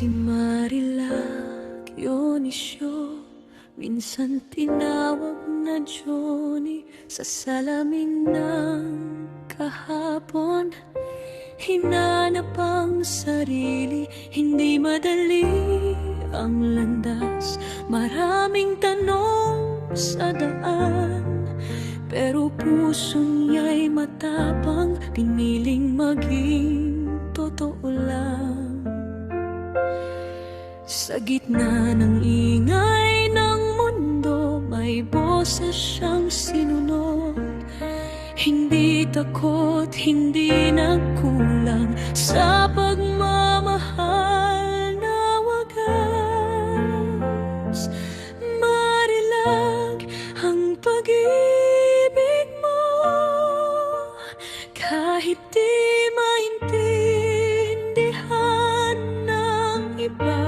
Si Marilac Dionisio, minsan tinawag na Johnny. Sa salamin ng kahapon, hinanap ang sarili. Hindi madali ang landas, maraming tanong sa daan, pero puso niya'y matapang, piniling maging totoo lang. Sa gitna ng ingay ng mundo, may boses siyang sinunod. Hindi takot, hindi nagkulang sa pagmamahal na wagas. Marilag ang pag-ibig mo, kahit di maintindihan ng iba.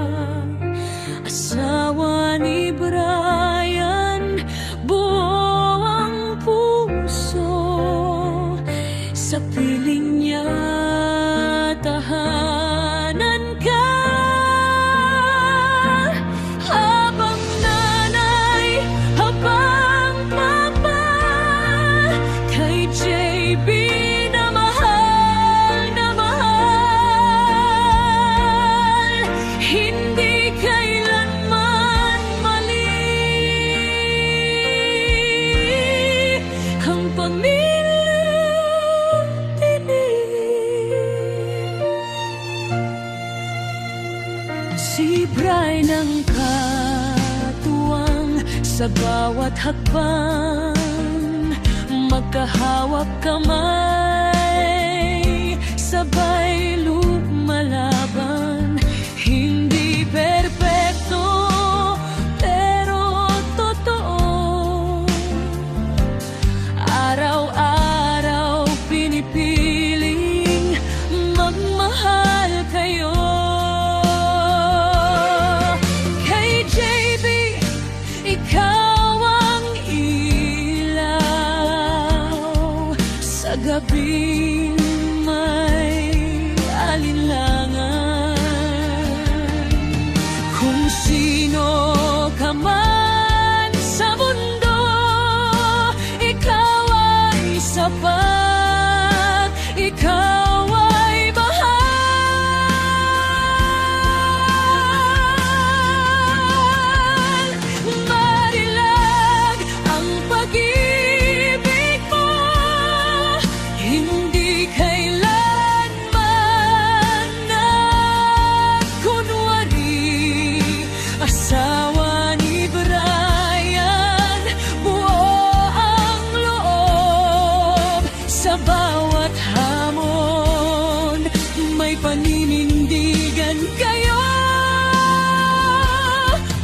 Asawa ni Brian, buo ang puso. Sa piling niya, tahanan ka. Habang nanay, habang papa, kay JB na mahal, hindi kailanman mali ang pamilyang tinig. Si Brian ang katuwang sa bawat hakbang, magkahawak kamay, sabay lumalaban. Hindi perpekto, pero totoo. Araw-araw pinipiling magmahal kayo. Kay JB, ikaw ang ilaw sa gabing may alinlangan. Kung sino ka man sa mundo, ikaw ay sapat, ikaw ay mahal. Marilag ang pag-ibig mo, hindi kailanman nagkunwari. Asawa ni Brian, buo ang loob. Sa bawat hamon, may paninindigan kayo.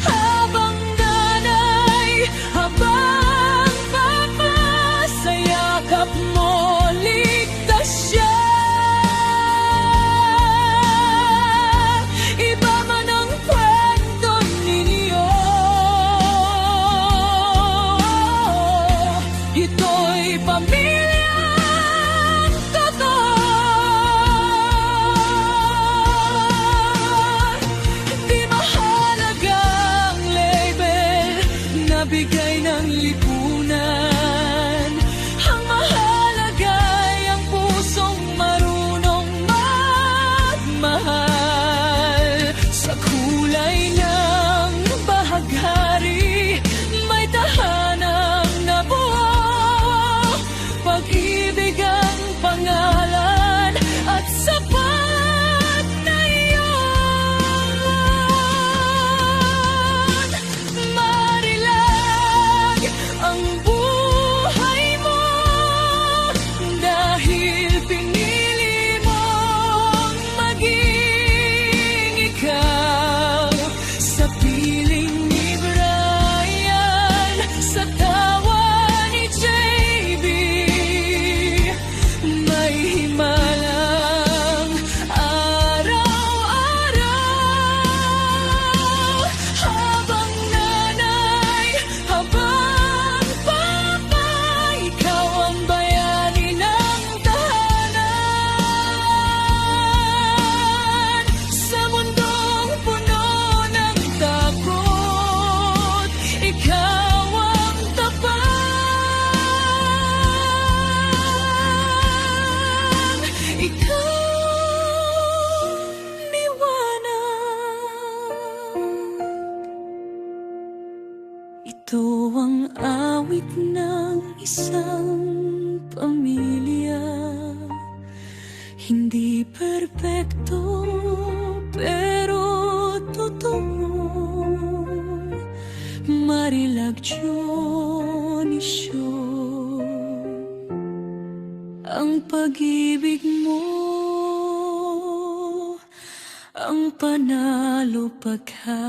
Habang nanay, habang papa, sa yakap mo ligtas siya. Iba man ang kwento ninyo, ito'y pamilyang totoo. Ito ang awit ng isang pamilya. Hindi perpekto, pero totoo. Marilag Dionisio, ang pag-ibig mo, ang panalo pagka